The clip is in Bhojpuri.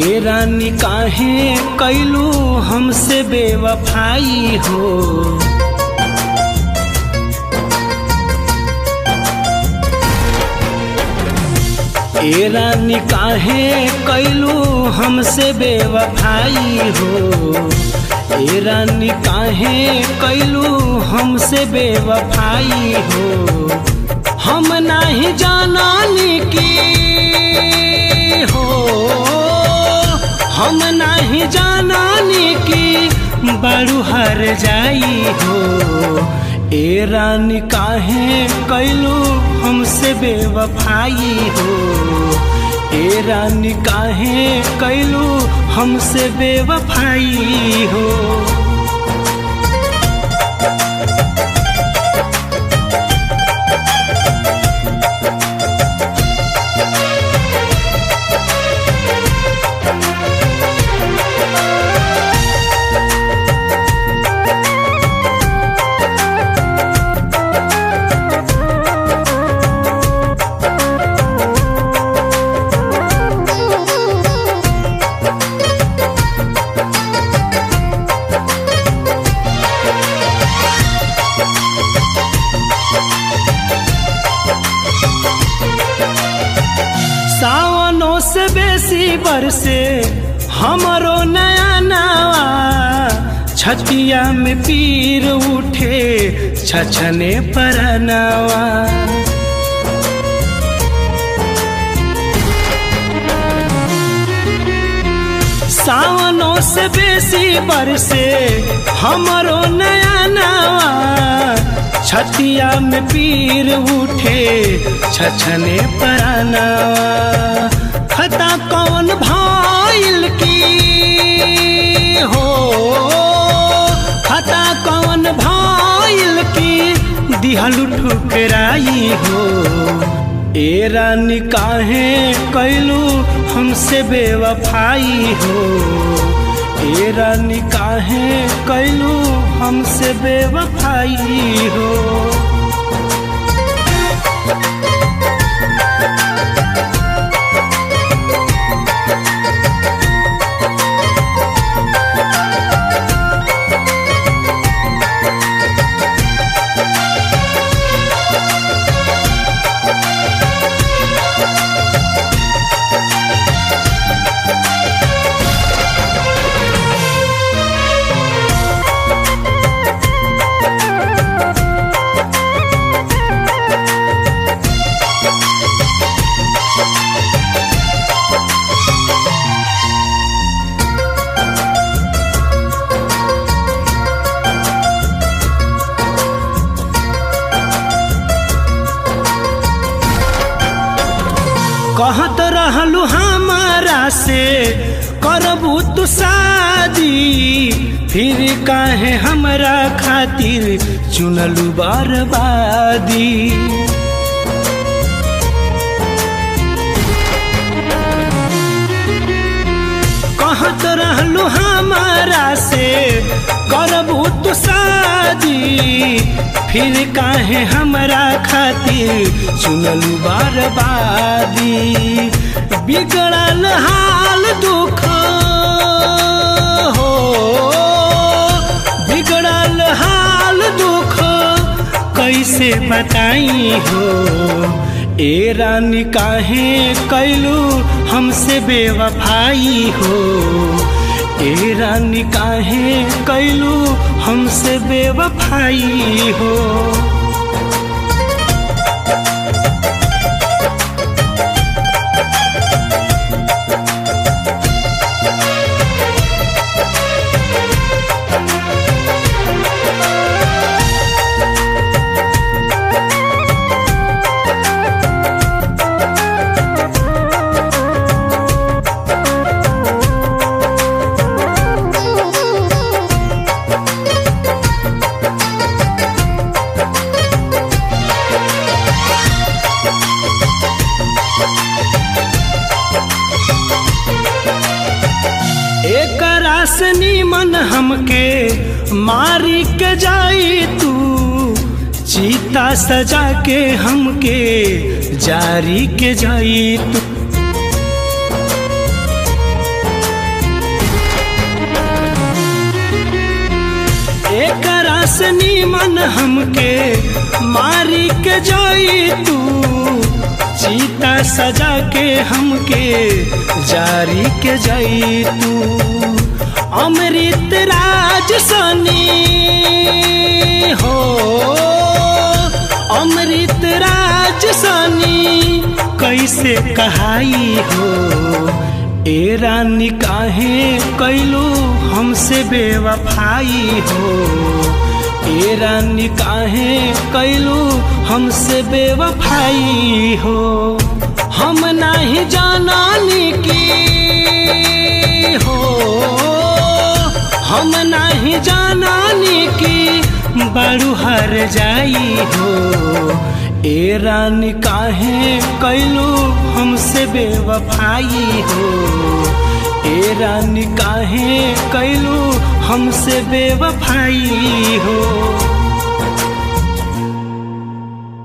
ए रानी काहे कैलू हमसे बेवफाई हो। ए रानी काहे कैलू हमसे बेवफाई हो। ए रानी काहे कैलू हमसे बेवफाई हो। हम नहीं जानानी की हो, हम नहीं जानानी की बड़ू हर जाई हो। ए रानी काहे कैलू हमसे बेवफाई हो। ए रानी काहे कैलू हमसे बेवफाई हो। सावनों से बेसी बरसे हमरो नया नवा। छतिया में पीर उठे छछने परनवा। सावनों से बेसी बरसे हमरो नया नवा। छतिया में पीर उठे छछने परानवा। खता कौन भाईल की हो, खता कौन भाईल की दिहलु ठुकराई हो। ए रानी काहे कैलू हमसे बेवफाई हो। ए रानी काहे कैलू हमसे बेवफाई हो। कहत रहलू हमारा से करबू तू शादी। फिर काहे हमरा खातिर चुनलू बर्बादी। कहत रहलू हमारा से करबू तू शादी। फिर काहे हमरा खातिर चुनलू बर्बादी। बिगड़ल हाल दुख हो, बिगड़ल हाल दुख कैसे बताई हो। ए रानी काहे कैलू हमसे बेवफाई हो। ए रानी काहे कैलू हमसे बेवफाई हो। एकरासनी मन हमके मारी के जाई तू। चीता सजा के हमके जारी के जाई तू। से नीमन हमके मारी के जाई तू, चीता सजा के हमके जारी के जाई तू। अमृत राज सनी हो, अमृत राज सनी कैसे कहाई हो। ए रानी काहे कैलू हमसे बेवफाई हो, ए रानी काहे कैलू हमसे बेवफाई हो। हम नहीं जानानी की हो, हम नहीं जानानी की बड़ू हर जाई हो। ए रानी काहे कैलू हमसे बेवफाई हो, ए रानी काहे कैलू हमसे बेवफाई हो।